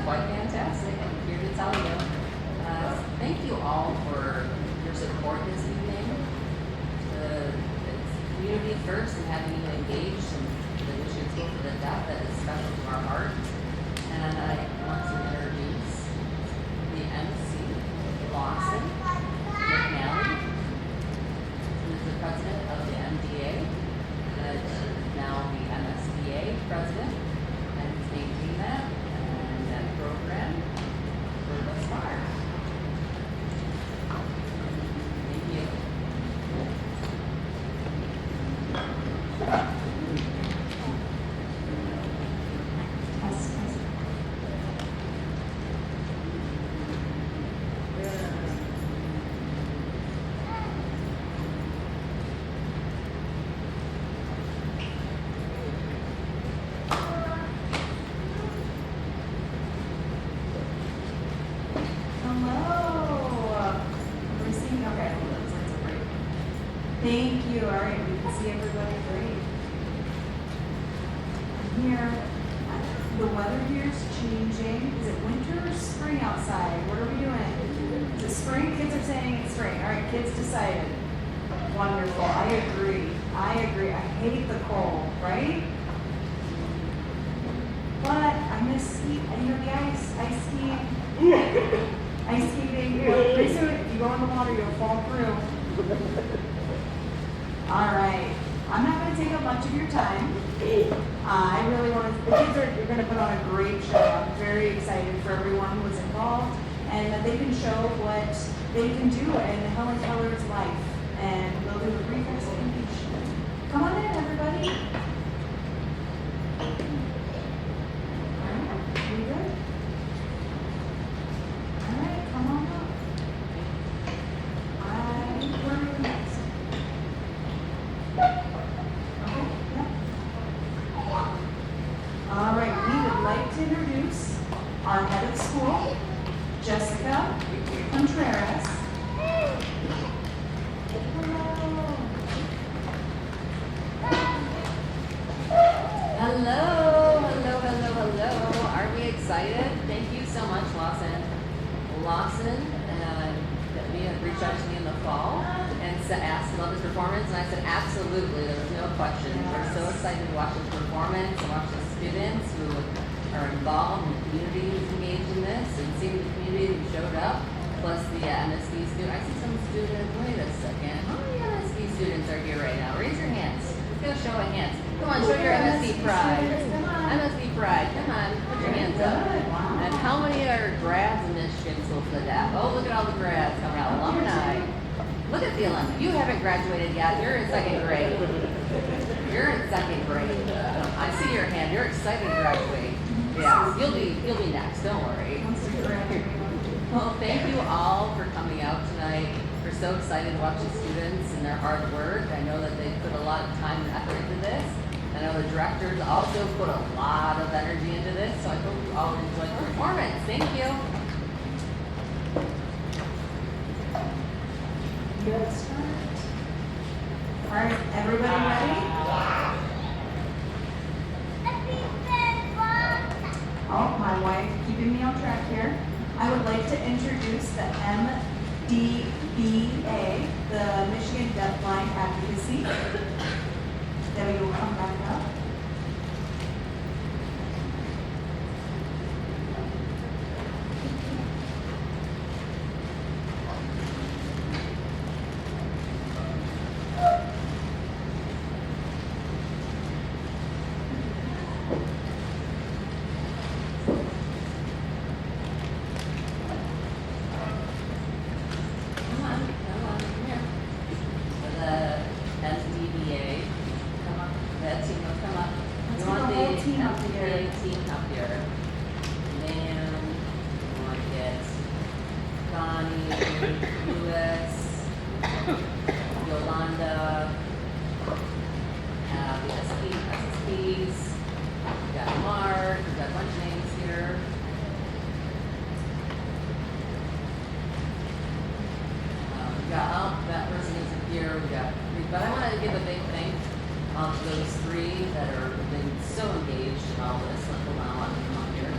quite fantastic. I'm here to tell you. Thank you all for your support this evening. It's community first and having you engaged in the Michigan School for the Deaf that is special to our heart. And I want to introduce the MC, Lawson McNally, who is the president of the MDA, and now the MSDA president, and he's maintained that and that program for thus far. Thank you. Thank you. All right, we can see everybody great. Here, the weather here is changing. Is it winter or spring outside? What are we doing? Is it spring? Kids are saying it's spring. All right, kids decided. Wonderful. I agree. I hate the cold, right? But I miss ski. The ice skiing. Ice skating. Pretty soon, if you go in the water, you'll fall through. All right. I'm not going to take up much of your time. I really want to, the kids are going to put on a great show. I'm very excited for everyone who was involved and that they can show what they can do in Helen Keller's life. And we'll do a brief explanation. Come on in, everybody. All right. You good? All right. Come on up. Where are you next? All right, we would like to introduce our head of school, Jessica Contreras. Hello. Are we excited? Thank you so much, Lawson. Lawson reached out to me in the fall and asked about his performance, and I said absolutely. There was no question. We're so excited to watch his performance and watch the students who are involved and the community who's engaged in this, and seeing the community who showed up, plus the MSD students. I see some students. Wait a second. How many MSD students are here right now? Raise your hands. Let's get a show of hands. Come on, show your MSD pride. MSD pride. Come on, put your hands up. And how many are grads in Michigan School for the Deaf? Oh, look at all the grads coming out. Alumni. Look at the alumni. You haven't graduated yet. You're in second grade. You're in second grade. I see your hand. You're excited to graduate. Yes, you'll be next. Don't worry. Well, thank you all for coming out tonight. We're so excited to watch the students and their hard work. I know that they put a lot of time and effort into this. I know the directors also put a lot of energy into this, so I hope you all enjoyed the performance. Thank you. Good start. All right, everybody ready? Oh, my wife keeping me on track here. I would like to introduce the MDBA, the Michigan Deafblind Advocacy. Debbie will come back up. But I want to give a big thank to those three that are been so engaged in all this. Hold on, I want to come up here.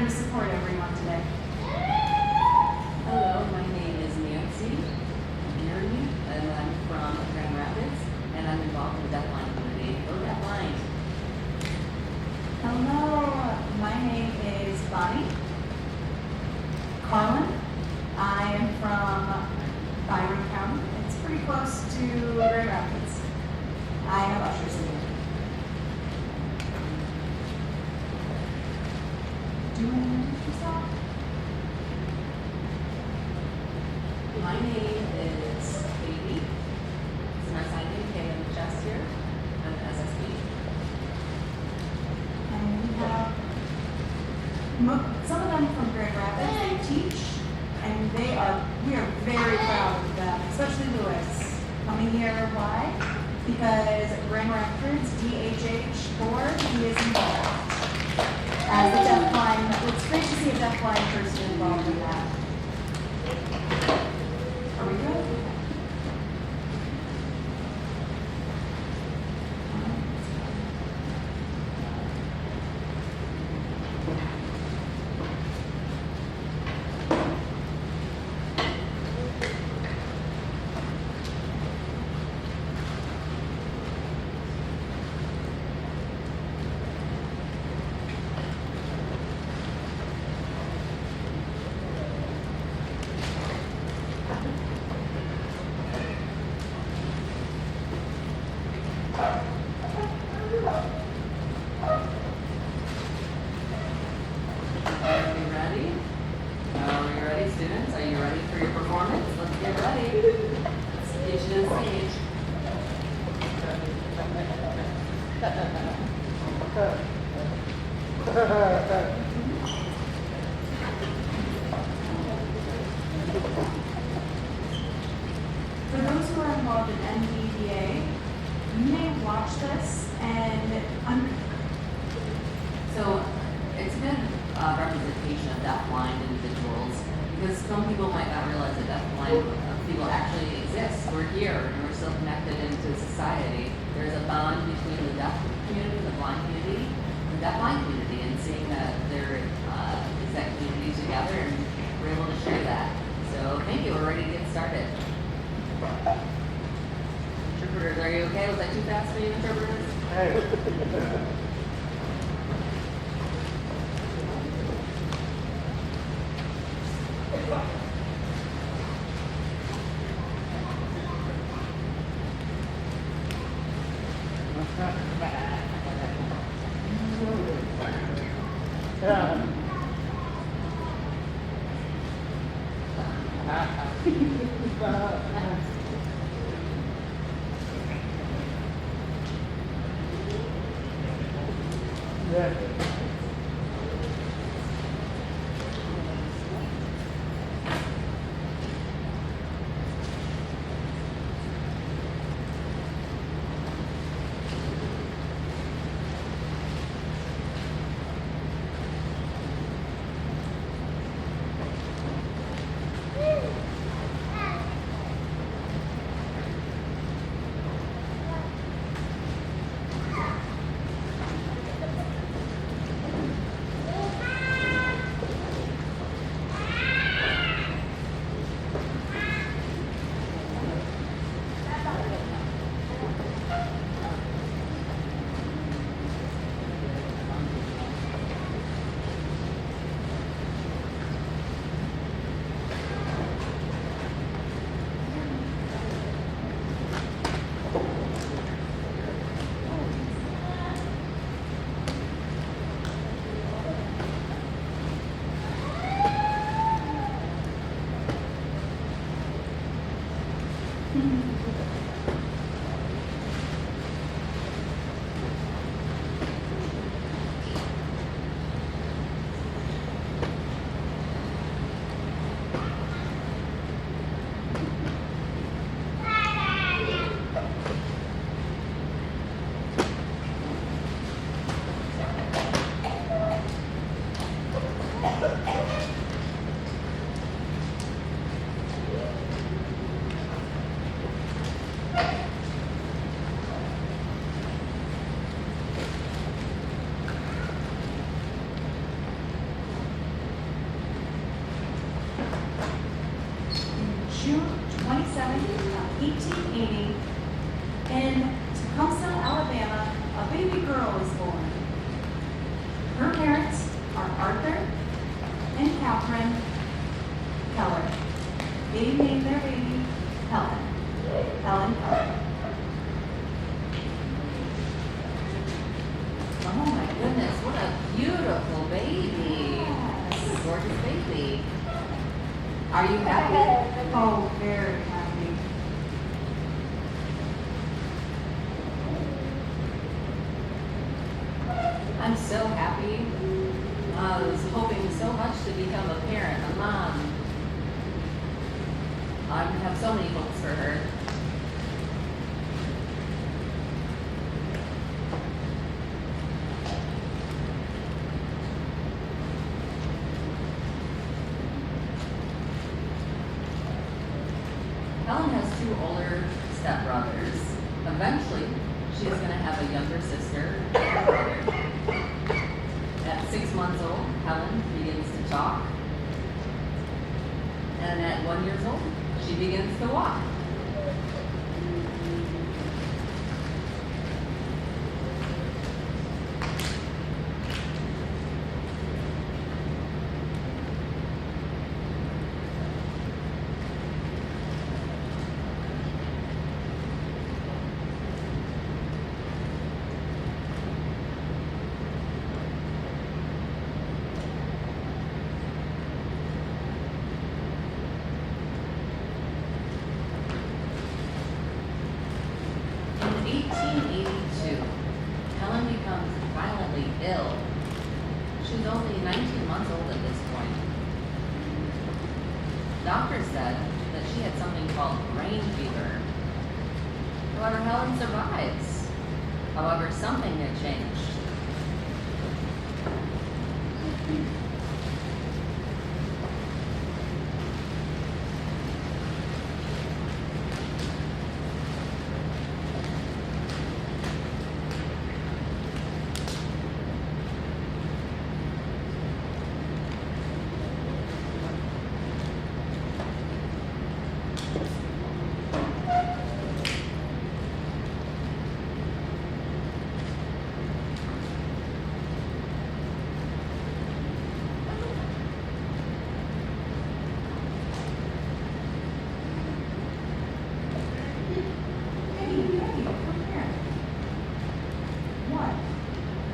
to support everyone today. Hello, my name is Nancy Geary, and I'm from Grand Rapids, and I'm involved in the deafblind community. Go deafblind. Hello, my name is Bonnie Carlin. I am from Byron County. It's pretty close to Grand Rapids. I have ushers in here. Do you want to introduce yourself? My name is Katie. It's my sign name, K in the chest here. I'm SSB. And we have some of them from Grand Rapids. They teach, and we are very proud of them, especially Lewis coming here. Why? Because Grand Rapids DHH board, he is involved as a deafblind. It's great to see a deafblind person involved in that. Are we good? Are we ready? Are you ready, students? Are you ready for your performance? Let's get ready. Let's get you to the stage. For those who are involved in MDDA, you may watch this and So it's a good representation of deafblind individuals because some people might not realize that deafblind people actually exist. We're here and we're still connected into society. There's a bond between the deaf community, the blind community, and the deafblind community, and seeing that there is that community together and we're able to share that. So thank you. We're ready to get started. Interpreters, are you okay? Was that too fast for you, interpreters? June 27th, 1880, in Tecumseh, Alabama, a baby girl is born. Her parents are Arthur and Catherine Keller. They named their baby Helen. Helen Keller. Oh my goodness, what a beautiful baby. This is a gorgeous baby. Are you happy? Oh, very happy. I'm so happy. I was hoping so much to become a parent, a mom. I have so many hopes for her. Helen has two older stepbrothers. Eventually, she's going to have a younger sister and a brother. At 6 months old, Helen begins to talk. And at 1 year old, she begins to walk. In 1882, Helen becomes violently ill. She's only 19 months old at this point. Doctors said that she had something called brain fever. However, Helen survives. However, something had changed.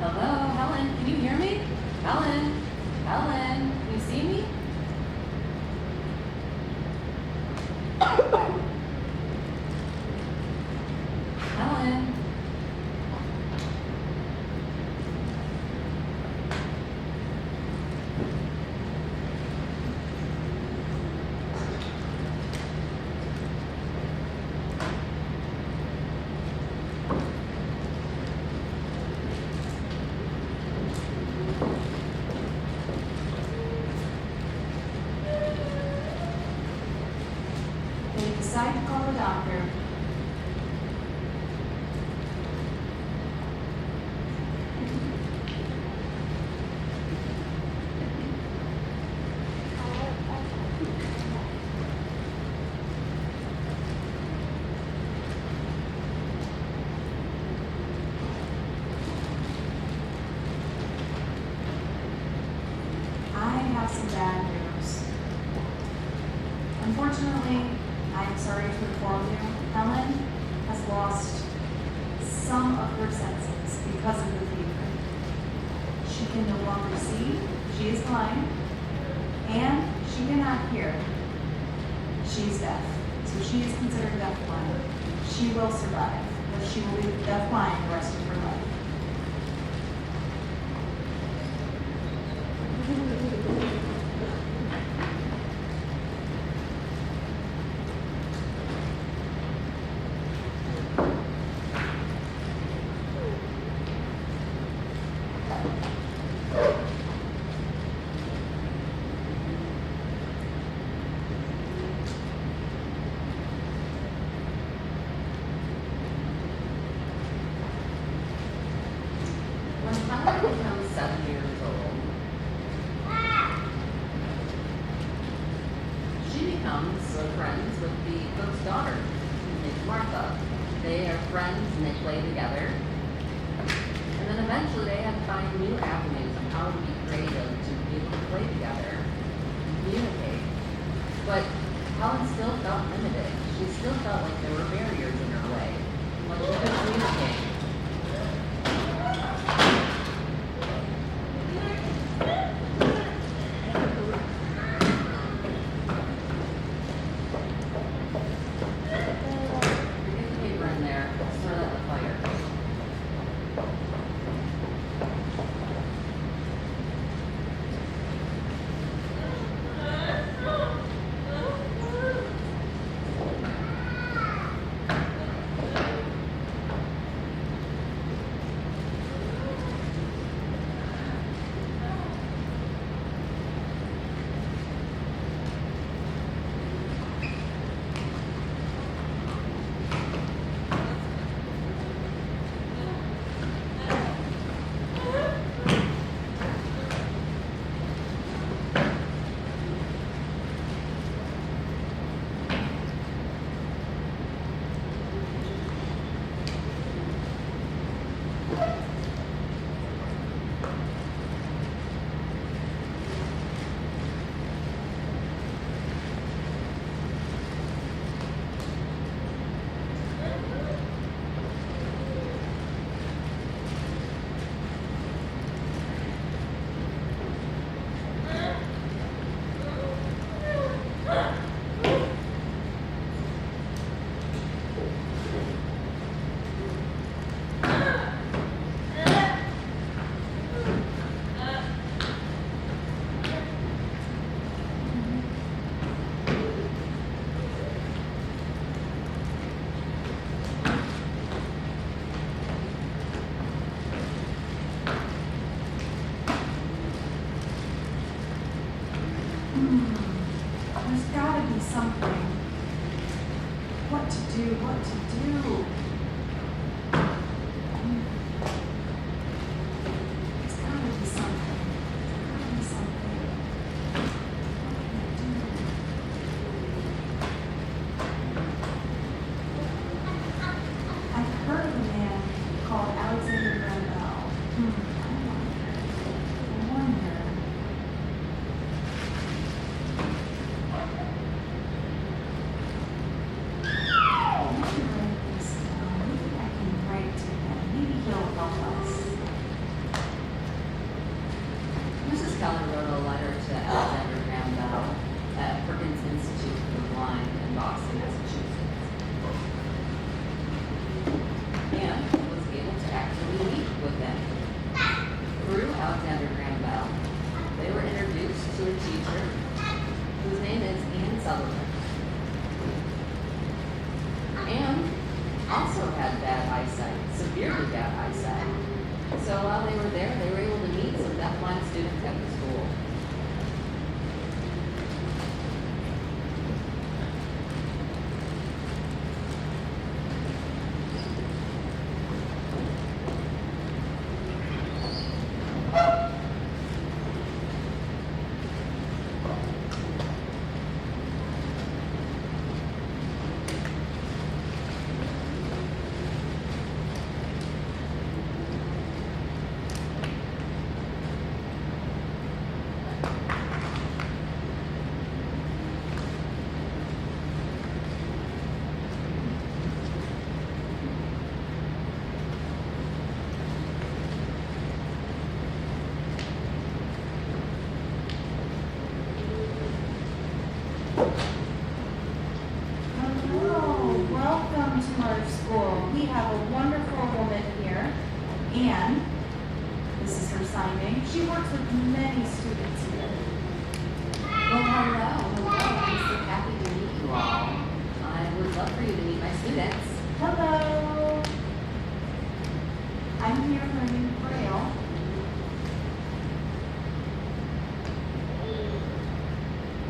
Hello, Helen, can you hear me? Helen, Helen, can you see me? Helen. They decide to call the doctor. I have some bad news. Unfortunately, I'm sorry to inform you, Helen has lost some of her senses because of the fever. She can no longer see, she is blind, and she cannot hear. She is deaf, so she is considered deafblind. She will survive, but she will be deafblind the rest of her life. When Helen becomes 7 years old, becomes friends with the cook's daughter, named Martha. They are friends and they play together. And then eventually they have to find new avenues on how to be creative to be able to play together and communicate. But Helen still felt limited. She still felt like there were barriers in her way. Like she couldn't communicate. Get the paper in there. Throw that in the fire. There's got to be something. What to do, what to do. There's got to be something. There's got to be something. What can I do? I've heard of a man called Alexander Graham Bell. I wonder. Mrs. Keller wrote a letter to Alexander Graham Bell at Perkins Institute for the Blind in Boston, Massachusetts. And was able to actually meet with them. Through Alexander Graham Bell, they were introduced to a teacher whose name is Anne Sullivan. Anne also had bad eyesight, severely bad eyesight. So while they were there, they were able to meet some deafblind students at the school. Hello, welcome to our school. We have a wonderful woman here, Anne. This is her signing. She works with many students here. Well, hello. I'm so happy to meet you all. I would love for you to meet my students. Hello. I'm here for a new braille.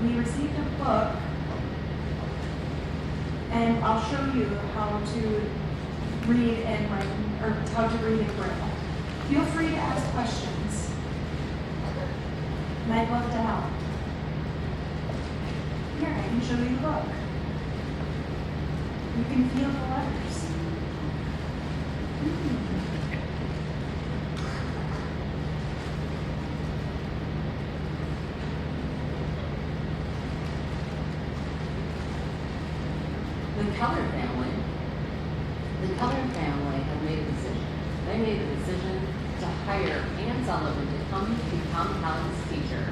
We received a book, and I'll show you how to read and write, or how to read and braille. Feel free to ask questions, and I'd love to help. Here, I can show you the book. You can feel the letters. The Keller family had made a decision. They made the decision to hire Ann Sullivan to come become Helen's teacher.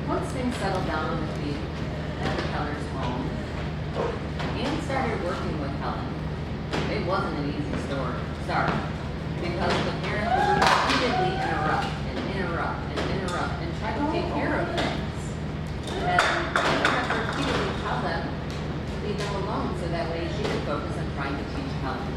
Once things settled down on the feet at the Keller's home, Ann started working with Helen. It wasn't an easy start because the parents would repeatedly interrupt and try to take care of things. And the parents would repeatedly tell them to leave them alone so that way she could focus on trying to teach Helen.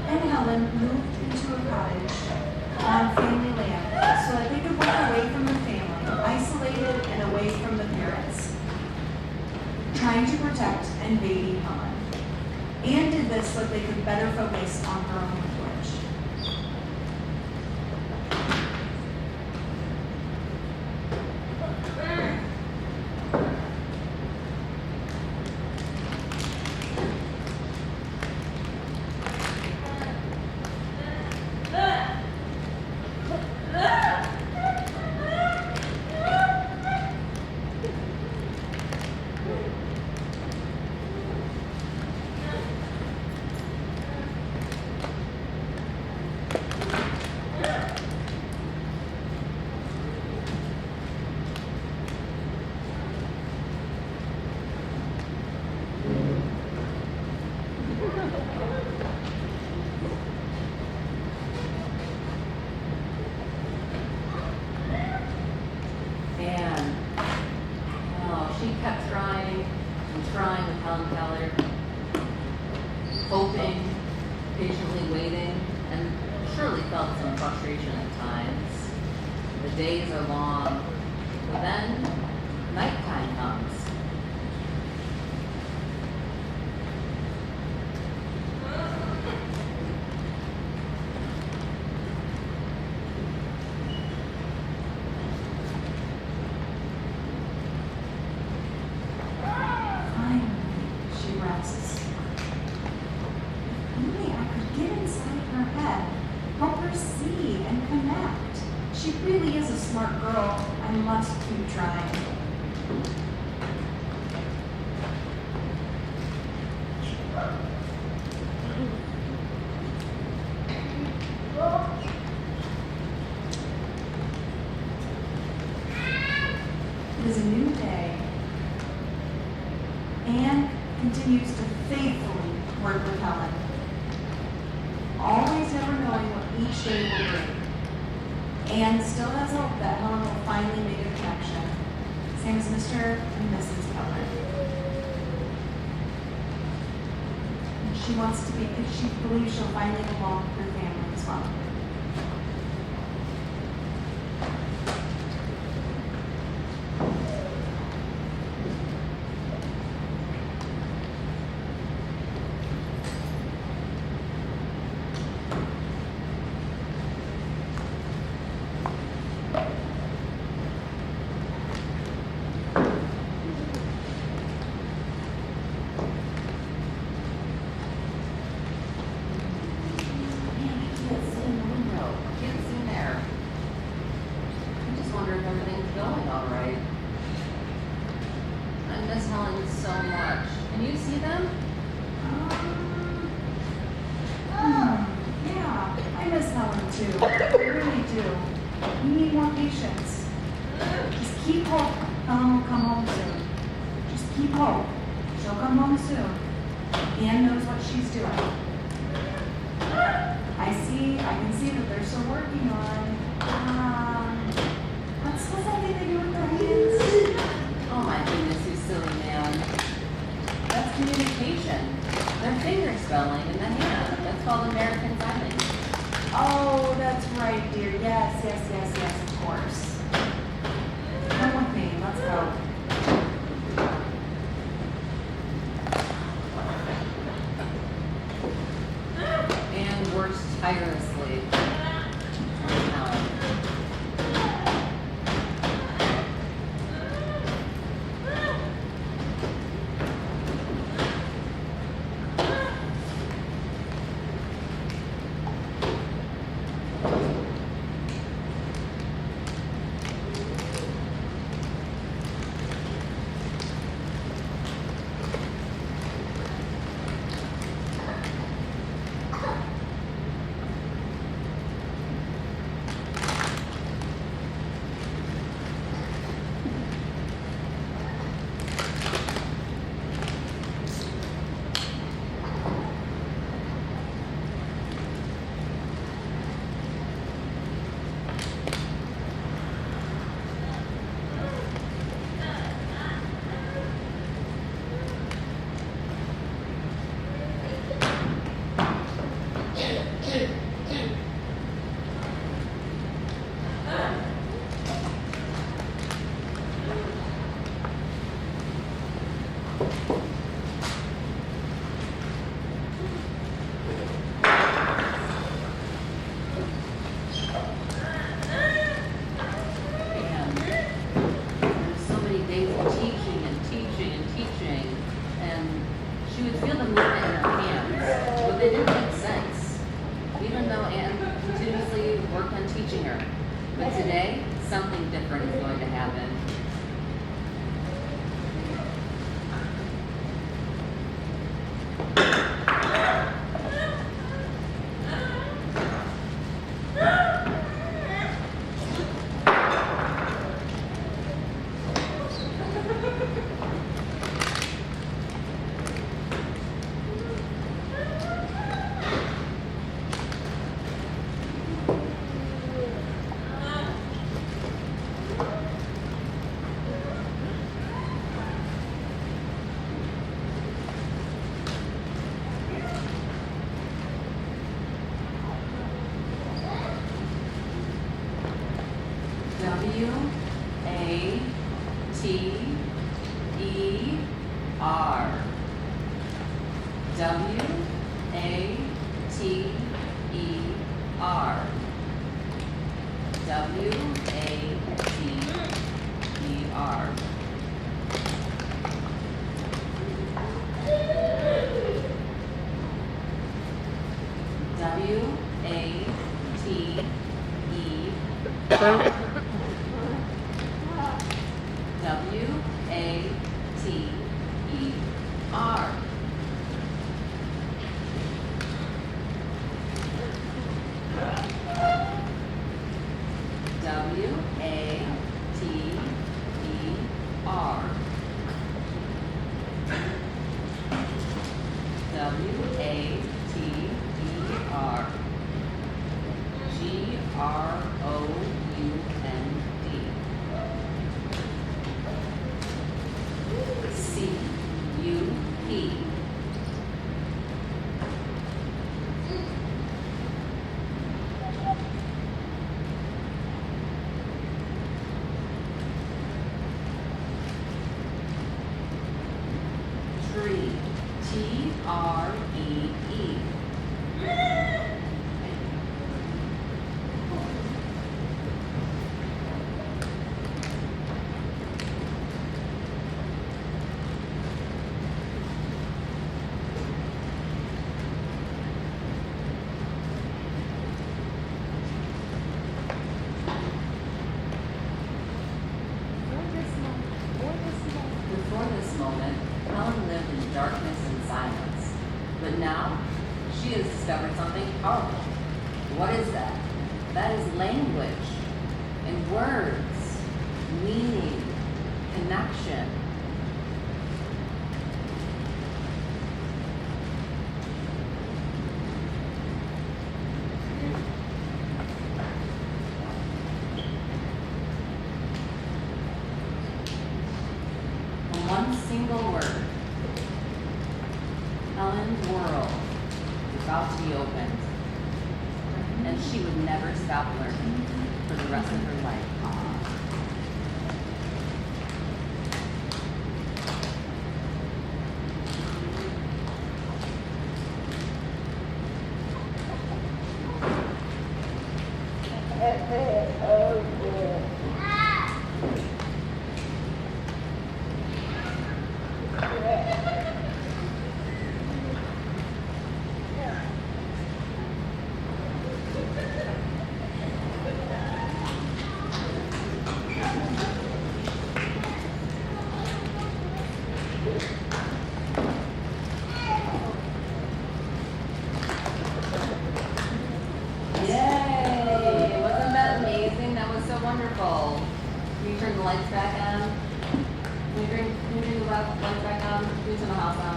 Helen moved into a cottage on family land so that they could work away from the family, isolated and away from the parents, trying to protect and baby Helen. Anne did this so that they could better focus on her own language. She kept trying and trying with Helen Keller, hoping, patiently waiting, and surely felt some frustration at times. The days are long, but then nighttime comes. She really is a smart girl. I must keep trying. It is a new day. Anne continues to faithfully work with Helen, always never knowing what each day will bring. Anne still has hope that Helen will finally make a connection. Same as Mr. and Mrs. Keller. And she believes she'll finally belong with her family as well. patience. Just keep hope. Helen will come home soon. Just keep hope. She'll come home soon. Ann knows what she's doing. I can see that they're still working on, what's that thing they do with their hands? Oh my goodness, you silly man. That's communication. They're finger spelling in the hand. That's called American Sign Language. Oh, that's right, dear. Yes, of course. Come with me. Let's go. And works tirelessly. But today, something different is going to happen. W-A-T-E-R. W-A-T-E-R. W-A-T-E-R. W-A-T-E-R. W-A-T-E-R. W-A-T-E-R. W-A-T-E-R. G-R-O-U-N-D. C-U-P. Tree. T-R-E-E. Before this moment, Helen lived in darkness and silence. But now, she has discovered something powerful. What is that? That is language. and words, meaning, connection. One single word. Helen's world is about to be opened, and she would never stop learning for the rest of her life. Yay! Wasn't that amazing? That was so wonderful. Can you turn the lights back on? Can you turn the lights back on? Can you turn the house on?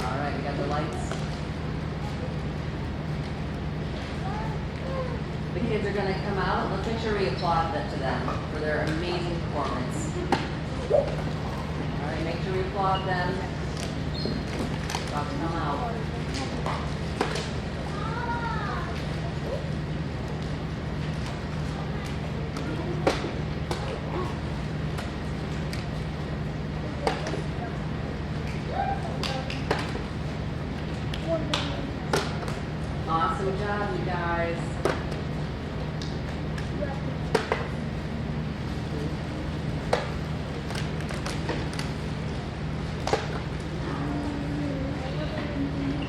Alright, we got the lights. The kids are going to come out. Let's make sure we applaud that to them for their amazing performance. Alright, make sure we applaud them. About to come out. Awesome job, you guys.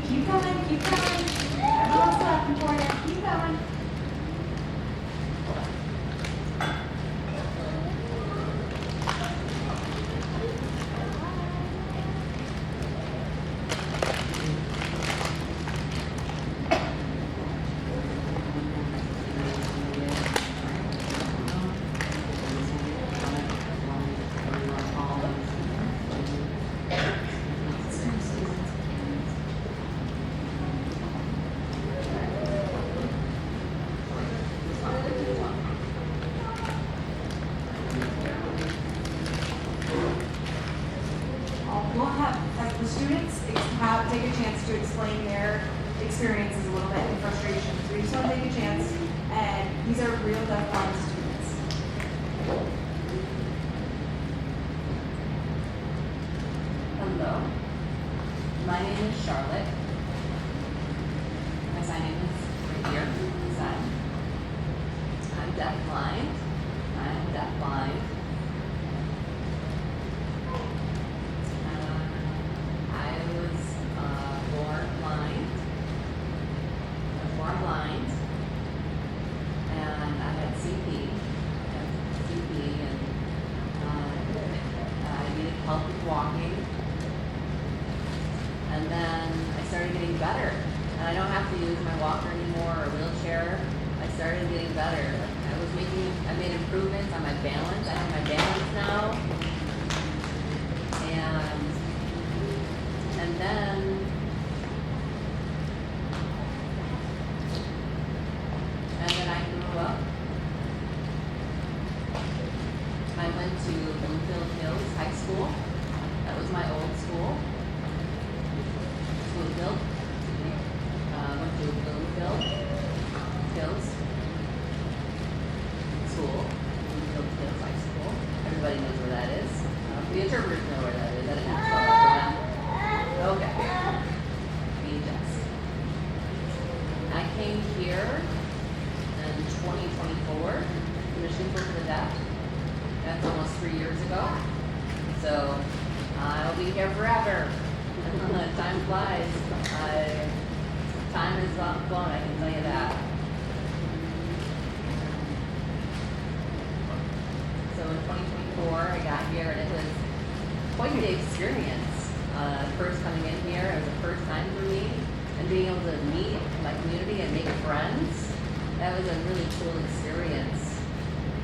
Keep going, keep going. Everyone's clapping for you. Keep going. We'll have, as the students take a chance to explain their experiences a little bit and frustrations. We just want to take a chance, and these are real deaf-blind students. Hello. My name is Charlotte. My sign name is right here. Sign. I'm deafblind. I'm deafblind. I was born blind. I was born blind, and I had CP. And I needed help with walking. And then I started getting better, and I don't have to use my walker anymore or wheelchair. I started getting better. I made improvements on my balance. I have my balance now, and then I grew up. I went to Bloomfield Hills High School. That was my old school. Bloomfield. Went to Bloomfield Hills School. Bloomfield Hills High School. Everybody knows where that is. The interpreters know where that is. I didn't have to spell that for them. Okay. Be just. I came here in 2024 to Michigan for the Deaf. That's almost 3 years ago. So I'll be here forever. Time flies. Time is not flown, I can tell you that. So in 2024, I got here, and it was quite the experience. First coming in here, it was the first time for me. and being able to meet my community and make friends, that was a really cool experience.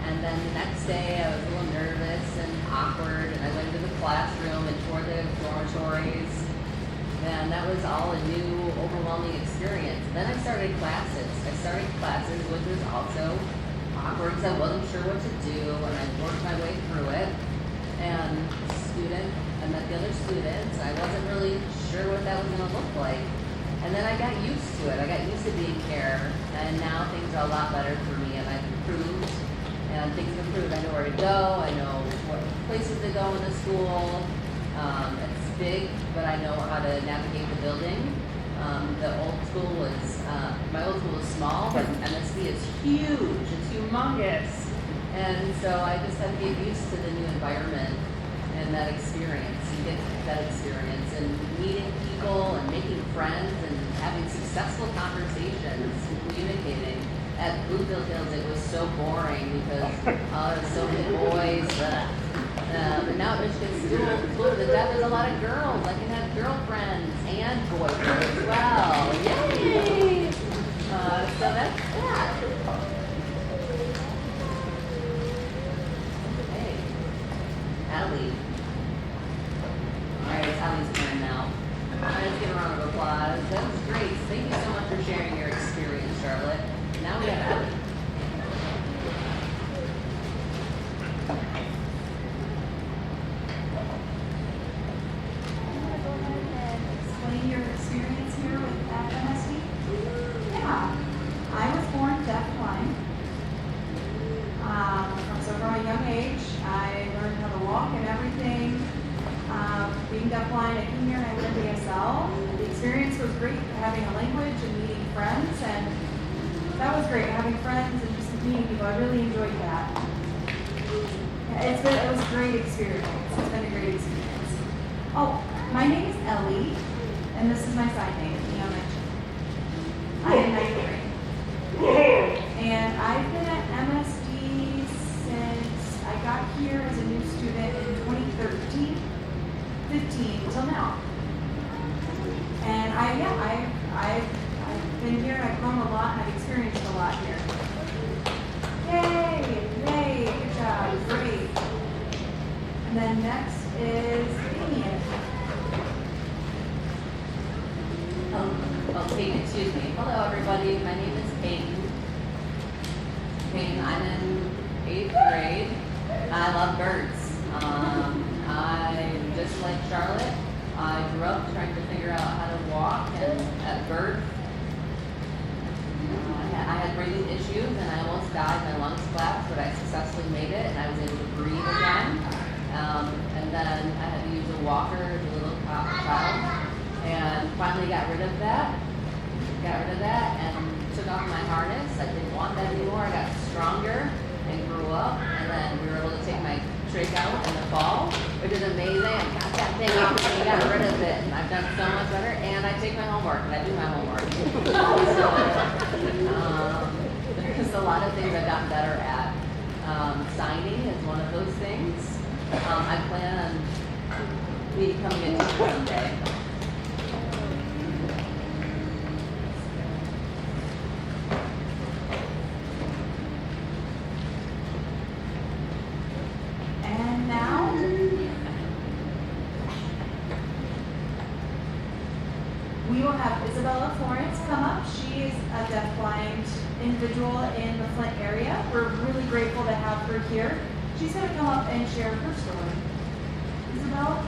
And then the next day, I was a little nervous and awkward, and I went into the classroom and toured the dormitories, and that was all a new, overwhelming experience. Then I started classes. Which was also awkward because I wasn't sure what to do, and I worked my way through it. And I met the other students, and I wasn't really sure what that was going to look like. And then I got used to it. I got used to being here, and now things are a lot better for me, and I've improved, and things have improved. I know where to go. I know what places to go in the school. It's big, but I know how to navigate the building. My old school was small, but MSD is huge. It's humongous. And so I just had to get used to the new environment and that experience, and get that experience, and meeting people and making friends and having successful conversations and communicating. At Bluefield Hills, it was so boring because there were so many boys. But now at Michigan School of the Deaf, there's a lot of girls. I can have girlfriends and boyfriends as well. Yay! So that's that. Hey, Allie. All right, it's Allie's turn now. All right, let's give a round of applause. That was great. Thank you so much for sharing your experience, Charlotte. Now we have Allie. Explain your experience here at MSD. Yeah, I was born deafblind. From a young age, I learned how to walk and everything. Being deafblind, I came here and I learned ASL. The experience was great, having a language and meeting friends, and that was great, having friends and just meeting people. I really enjoyed that. It was a great experience. It's been a great experience. Oh, my name is Ellie, and this is my side name, Leon mentioned. I am 9th grade. And I've been at MSD since I got here as a new student in 2013, 15 till now. And I've been here, I've grown a lot, and I've experienced a lot here. Yay, good job, great. And then next is Damien. Peyton, excuse me. Hello, everybody. My name is Peyton. I'm in 8th grade. I love birds. I just like Charlotte. I grew up trying to figure out how to walk, and at birth, I had breathing issues, and I almost died. My lungs collapsed, but I successfully made it, and I was able to breathe again. And then I had to use a walker as a little child, and finally got rid of that. And took off my harness. I didn't want that anymore. I got stronger and grew up, and then we were able to take my trach out in the fall, which is amazing. I got that thing off and got rid of it, and I've done so much better. And I take my homework, and I do my homework. There's a lot of things I've gotten better at. Signing is one of those things. I plan on becoming a teacher someday. And now, we will have Isabella Florence come up. She is a deafblind individual in the Flint area. We're really grateful to have her here. She's going to come up and share her story. Isabella?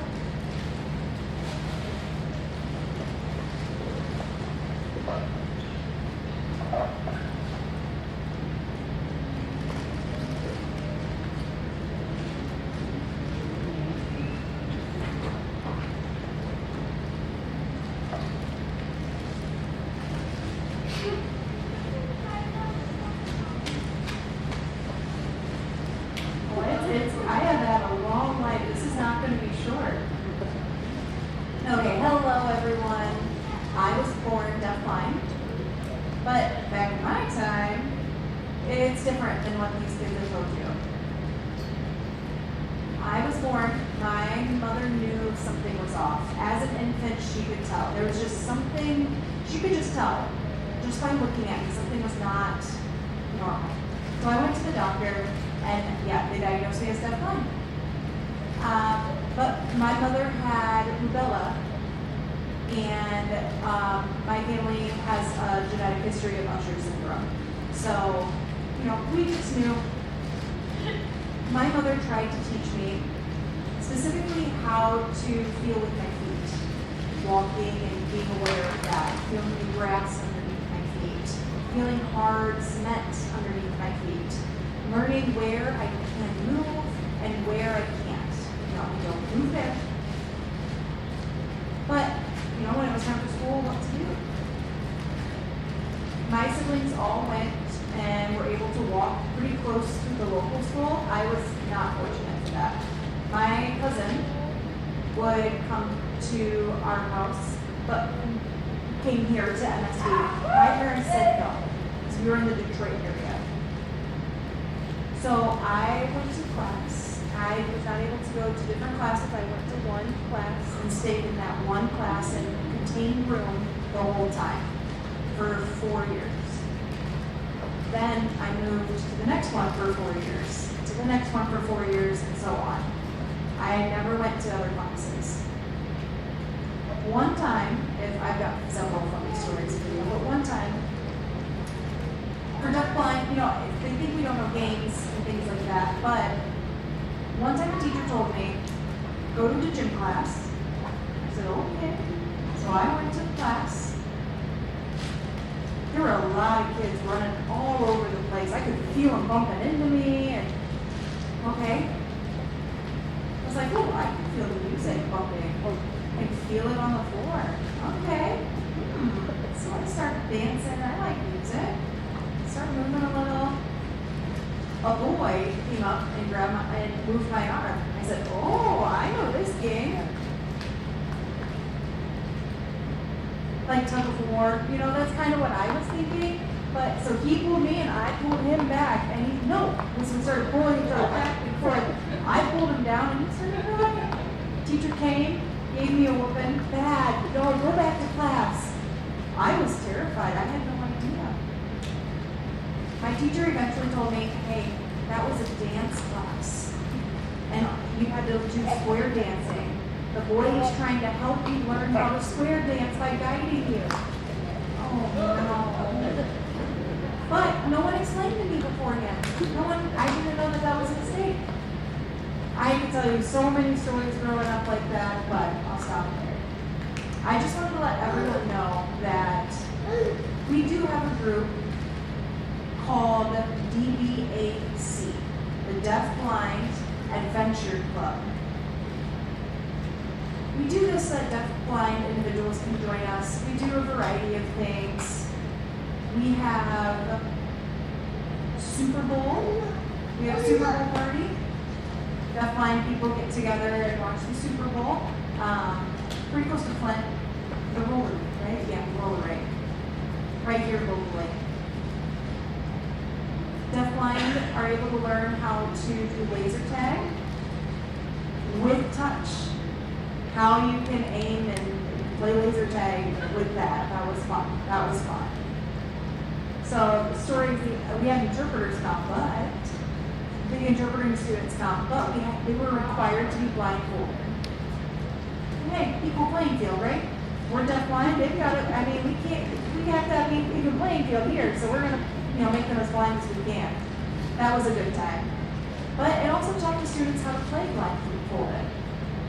I have had a long life. This is not going to be short. Okay, hello everyone. I was born deafblind, but back in my time, it's different than what these kids have told you. I was born, my mother knew something was off. As an infant, she could tell. There was just something, She could just tell, just by looking at me, something was not normal. So I went to the doctor, and yeah, they diagnosed me as deafblind. But my mother had rubella, and my family has a genetic history of Usher syndrome. So, we just knew. My mother tried to teach me specifically how to feel with my feet, walking and being aware of that, feeling the grass underneath my feet, feeling hard cement underneath my feet, learning where I can move and where I can't. I don't move there. But, when it was time for school, what to do? My siblings all went and were able to walk pretty close to the local school. I was not fortunate for that. My cousin would come to our house, but came here to MSD. My parents said no, because we were in the Detroit area. So I went to class. I was not able to go to different classes. I went to one class and stayed in that one class in a contained room the whole time for 4 years. Then I moved to the next one for 4 years, to the next one for 4 years, and so on. I never went to other classes. One time, if I've got several funny stories for you, but one time, for deafblind, they think we don't know games and things like that, but one time a teacher told me, go to the gym class. I said, okay. So I went to the class. There were a lot of kids running all over the place. I could feel them bumping into me, and okay. I was like, oh, I can feel the music bumping. I can feel it on the floor. Okay. So I started dancing. I like music. Started moving a little. A boy came up and grabbed and moved my arm. I said, oh, I know this game. Like tug of war, that's kind of what I was thinking. But so he pulled me and I pulled him back, and so we started pulling each other back and forth. I pulled him down and he started crying. Teacher came, gave me a whooping, bad, go back to class. I was terrified. I had no idea. My teacher eventually told me, hey, that was a dance class, and you had to do square dancing. The boy was trying to help you learn how to square dance by guiding you. Oh, no. But no one explained to me beforehand. I didn't know that was a mistake. I could tell you so many stories growing up like that, but I'll stop there. I just wanted to let everyone know that we do have a group called DBAC, the Deaf Blind Adventure Club. We do this so that deaf-blind individuals can join us. We do a variety of things. We have Super Bowl. We have a Super Bowl party. Deaf-blind people get together and watch the Super Bowl. Pretty close to Flint. The roller, right? Yeah, the roller rink. Right here locally. Deaf-blind are able to learn how to do laser tag with touch. How you can aim and play laser tag with that. That was fun. So the story, we had interpreters come, but the interpreting students come, but they were required to be blindfolded. Hey, equal playing field, right? We're deaf-blind, they've got it. I mean, we have to have an even playing field here, so we're gonna, make them as blind as we can. That was a good time. But it also taught the students how to play blindfolded.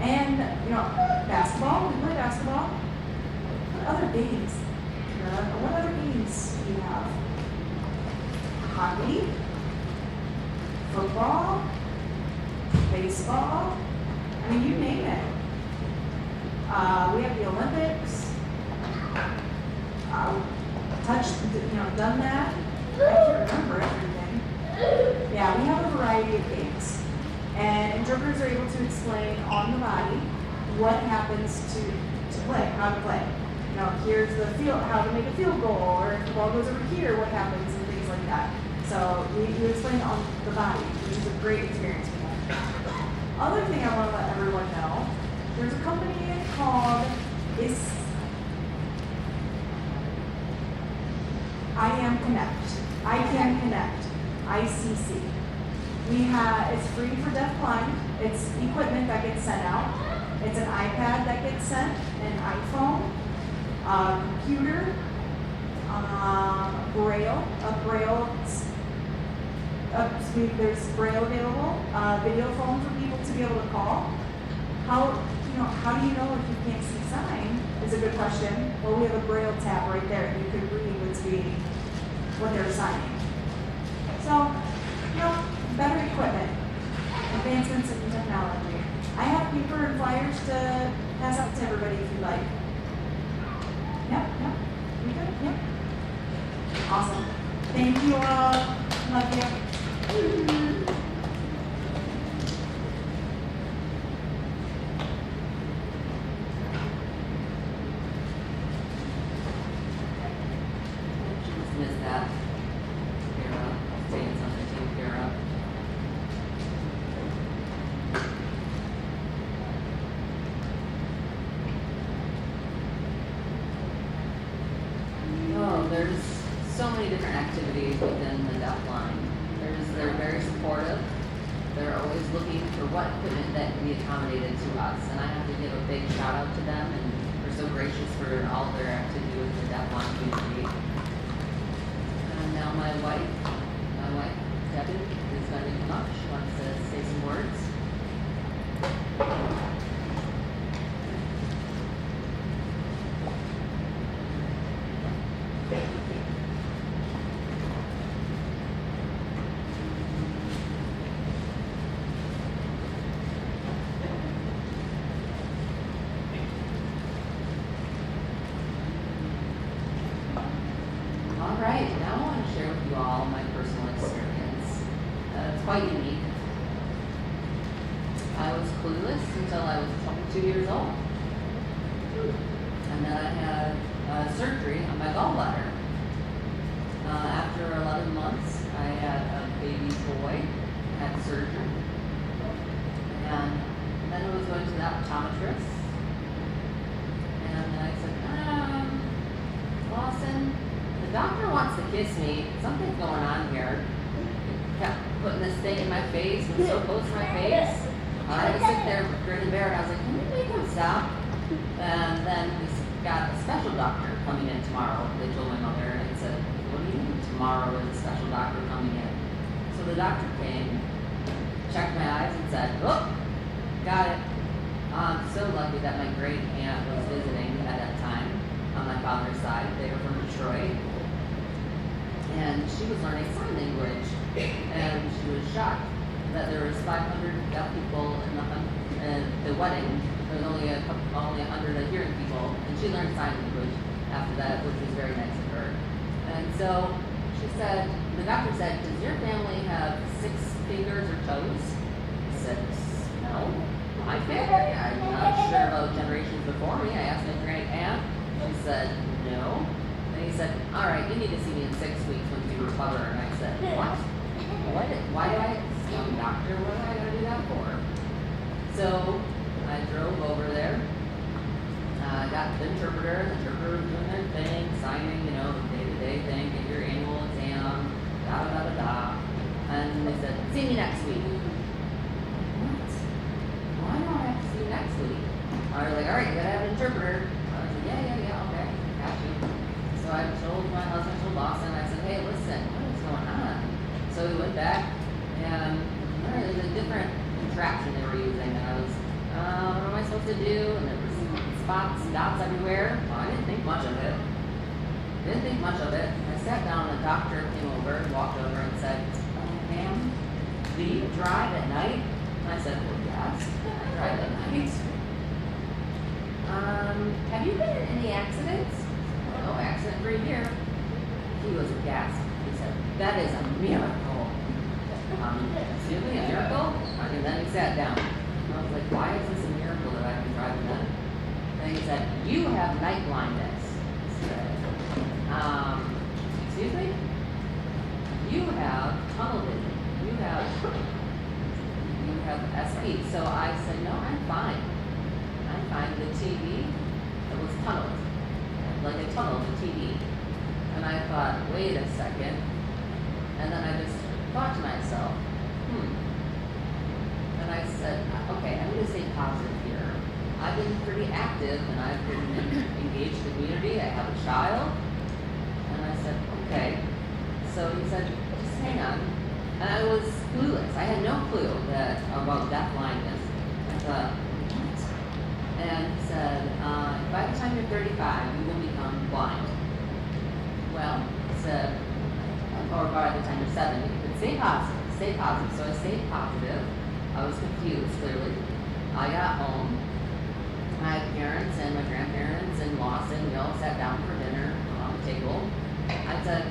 And, basketball, we play basketball. What other games? What other games do you have? Hockey, football, baseball, I mean, you name it. We have the Olympics, done that. I can't remember everything. Yeah, we have a variety of games. And interpreters are able to explain on the body what happens to play, how to play. Here's the field, how to make a field goal, or if the ball goes over here, what happens, and things like that. So we explain it on the body, which is a great experience for them. Other thing I want to let everyone know, there's a company called It's free for deafblind. It's equipment that gets sent out. It's an iPad that gets sent, an iPhone, a computer, there's Braille available, video phone for people to be able to call. How do you know if you can't see sign is a good question. Well, we have a Braille tab right there, and you can read what they're signing. So, better equipment, advancements in technology. I have paper and flyers to pass out to everybody if you'd like. Yep. We good? Yep. Awesome. Thank you all. Love you. Just missed that. Kara, saying something to you, Kara. Oh, there's so many different activities within the deaf line. They're very supportive. They're always looking for what equipment that can be accommodated to us. And I have to give a big shout out to them, and they're so gracious for all their activity within the deaf line community. And now my wife, Debbie, is going to come up. She wants to say some words. All right, now I want to share with you all my personal experience. It's quite unique. I was clueless until I was 22 years old. And then I had surgery on my gallbladder. After 11 months, I had a baby boy, had surgery. And then I was going to the optometrist. And I said, Lawson, the doctor wants to kiss me. Something's going on here. He kept putting this thing in my face, and so close to my face. I was sitting there grinning bear, and I was like, can you make him stop? And then we got a special doctor coming in tomorrow. They told my mother, and I said, what do you mean tomorrow is a special doctor coming in? So the doctor came, checked my eyes, and said, oh, got it. I'm so lucky that my great aunt was visiting at that time on my father's side. They were from Detroit. And she was learning sign language, and she was shocked that there was 500 deaf people in the wedding. There was only 100 hearing people, and she learned sign language after that, which was very nice of her. And so she said, the doctor said, does your family have 6 fingers or toes? I said, no. My family? I'm not sure about generations before me. I asked my great aunt. She said, no. And he said, all right, you need to see me in 6 weeks when you recover. And I said, what? Why do I, some doctor, what am I going to do that for? So I drove over there, got the interpreter was doing their thing, signing, the day-to-day thing, get your annual exam, da-da-da-da-da. And they said, see me next week. What? Why do I have to see you next week? I was like, all right, you gotta have an interpreter. I was like, yeah, okay, got you. So I told my husband, Lawson, I said, hey, listen, what is going on? So we went back, and there was a different contraption they were using, and I was, what am I supposed to do? And there was spots, dots everywhere. Well, I didn't think much of it. I sat down, and the doctor came over, walked over, and said, ma'am, do you drive at night? And I said, well, yes, I drive at night. Have you been in any accidents? No accident-free here. He was aghast. He said, that is a miracle. Excuse me, a miracle? And then he sat down. I was like, why is this a miracle that I can drive at night? And he said, you have night blindness. I said, excuse me? You have tunnel vision. You have SP. So I said, no, I'm fine. The TV, it was tunneled. Like a tunnel, the TV. And I thought, wait a second. And then I just thought to myself, And I said, okay, I'm going to stay positive here. I've been pretty active and I've been engaged in the community. I have a child. And I said, okay. So he said, just hang on. And I was clueless. I had no clue about deaf blindness. I thought, what? And he said, by the time you're 35, you will become blind. Well, he said, or by the time you're 70, but stay positive, stay positive. So I stayed positive. I was confused, clearly. I got home. My parents and my grandparents and Lawson, we all sat down for dinner on the table. I said,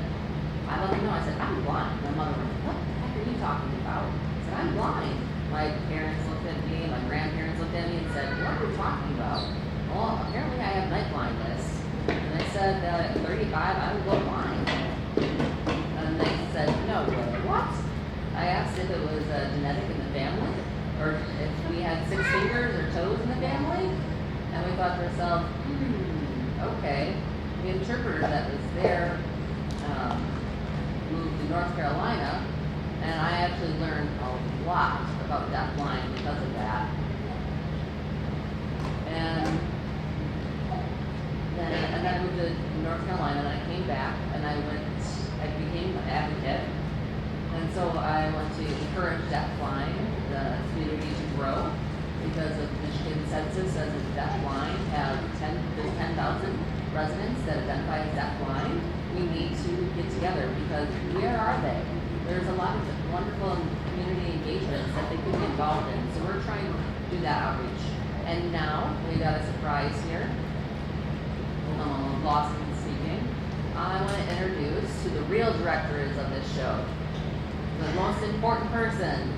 I let them know, I said, I'm blind. My mother went, what the heck are you talking about? I said, I'm blind. My parents looked at me, my grandparents looked at me and said, what are you talking about? Well, apparently I have night blindness. And I said that at 35, I would go blind. And they said, no way. What? I asked if it was genetic in the family, or if we had 6 fingers or toes in the family. And we thought to ourselves, okay. The interpreter that was there moved to North Carolina, and I actually learned a lot about deafblind because of that. And then I moved to North Carolina, and I came back, and I became an advocate. And so I want to encourage deafblind, the community to grow, because of Michigan census as a deafblind have 10,000 residents that identify as deafblind. We need to get together because where are they? There's a lot of wonderful community engagements that they could be involved in. So we're trying to do that outreach. And now we got a surprise here. Lawson speaking. I want to introduce to the real directors of this show, the most important person.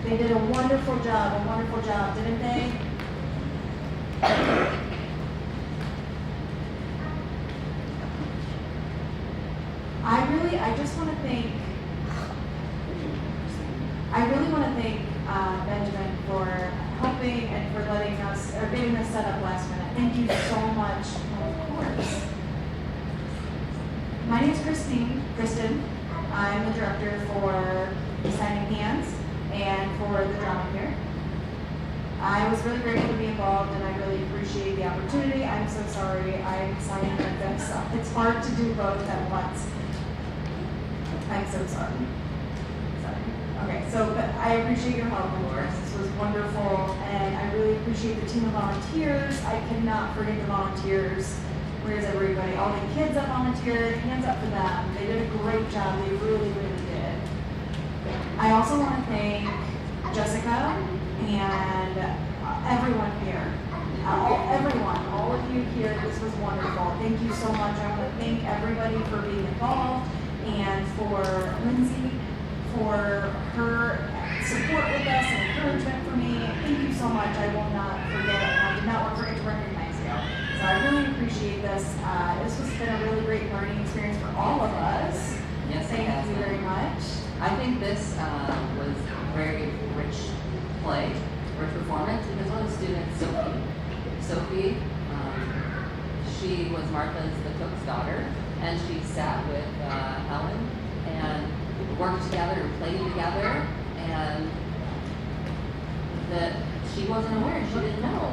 They did a wonderful job, didn't they? I really want to thank Benjamin for helping and for letting us, or getting us set up last minute. Thank you so much. Of course. My name is Kristen. I'm the director for Signing Hands and for the drama here. I was really grateful to be involved and I really appreciate the opportunity. I'm so sorry I'm signing like this. It's hard to do both at once. I'm so sorry. Okay, but I appreciate your help, of course. This was wonderful, and I really appreciate the team of volunteers. I cannot forget the volunteers. Where's everybody? All the kids that volunteered, hands up for them. They did a great job. They really, really did. I also want to thank Jessica and everyone here. All of you here. This was wonderful. Thank you so much. I want to thank everybody for being involved, and for Lindsay for her support with us and encouragement for me. Thank you so much. I will not forget it. I did not forget to recognize you. So I really appreciate this. This has been a really great learning experience for all of us. Yes, thank you very much. I think this was very rich performance, because one of the students, Sophie, she was Martha's, the cook's daughter, and she sat with Helen and worked together and played together, and that she wasn't aware, she didn't know.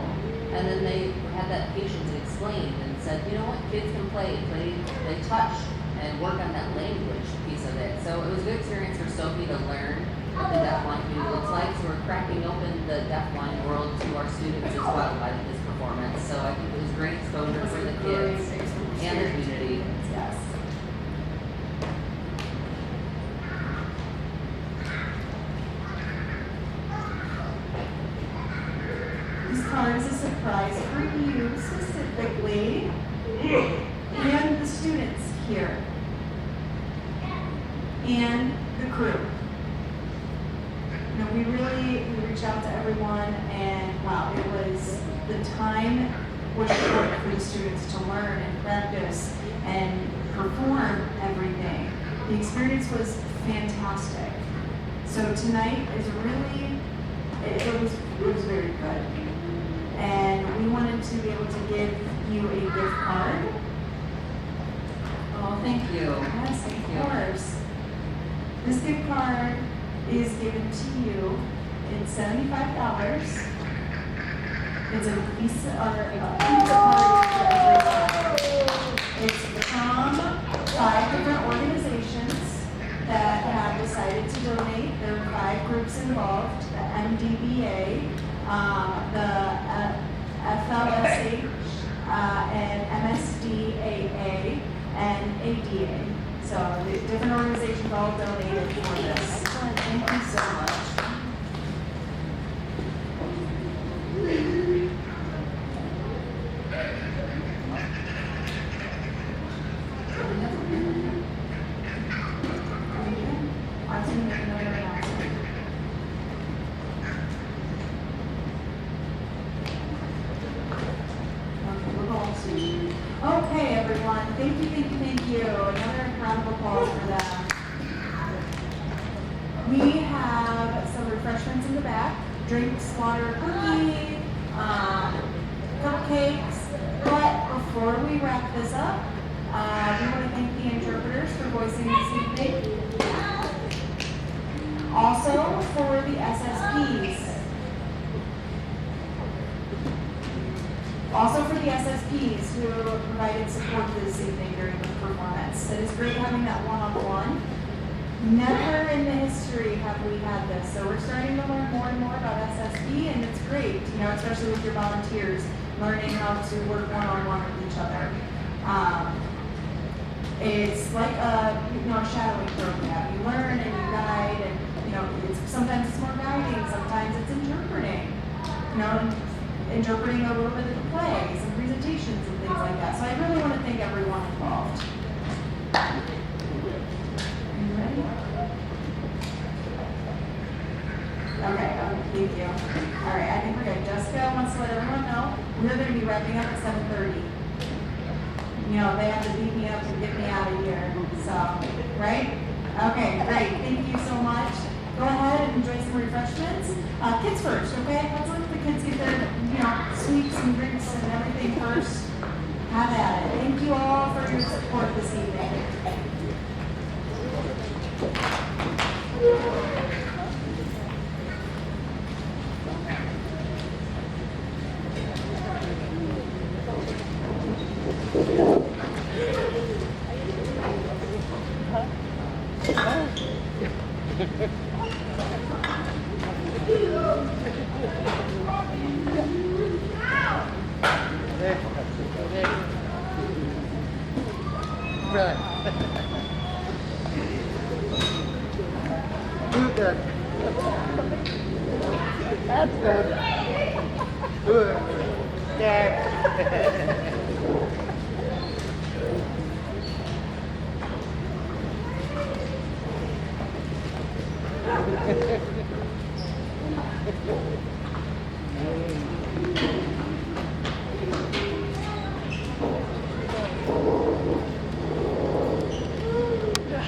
And then they had that patience and explained and said, you know what, kids can play, they touch and work on that language piece of it. So it was a good experience for Sophie to learn what the deafblind community looks like. So we're cracking open the deafblind world to our students as well by this performance. So I think it was great exposure for the kids and the community. Yes. This card is a surprise for you specifically and the students here and the crew. You know, we reached out to everyone, and wow, it was the time was short for the students to learn and practice and perform everything. The experience was fantastic. So tonight is really, it was very good. And we wanted to be able to give you a gift card. Oh, thank you. Yes, Thank of you. course. This gift card is given to you. It's $75. It's a Visa or a pizza card. It's from 5 different organizations that have decided to donate. There are 5 groups involved: the MDBA, the FLSH, and MSDAA, and ADA. So the different organizations all donated for this. Excellent. Thank you so much. I'm going to make another announcement. Okay, we're going to. Okay, everyone. Thank you, thank you, thank you. Another round of applause for them. We have some refreshments in the back: drinks, water, cookie, cupcakes. But before we wrap this up, we want to thank the interpreters for voicing this evening. Also for the SSPs. Also for the SSPs who provided support this evening during the performance. It is great having that one-on-one. Never in the history have we had this, so we're starting to learn more and more about SSP, and it's great, especially with your volunteers, learning how to work one-on-one with each other. It's like a shadowing program. You learn and you guide, and sometimes it's more guiding, sometimes it's interpreting. Interpreting a little bit of the play, some presentations and things like that. So I really want to thank everyone involved. Are you ready? Okay, thank you. All right, I think we're good. Jessica wants to let everyone know we're going to be wrapping up at 7:30. They have to beat me up and get me out of here. So, right? Okay, great. Thank you so much. Go ahead and enjoy some refreshments. Kids first, okay? Let's let the kids get their, sweets and drinks and everything first. Have at it. Thank you all for your support this evening. Right. Good. That's good. Good. Yeah.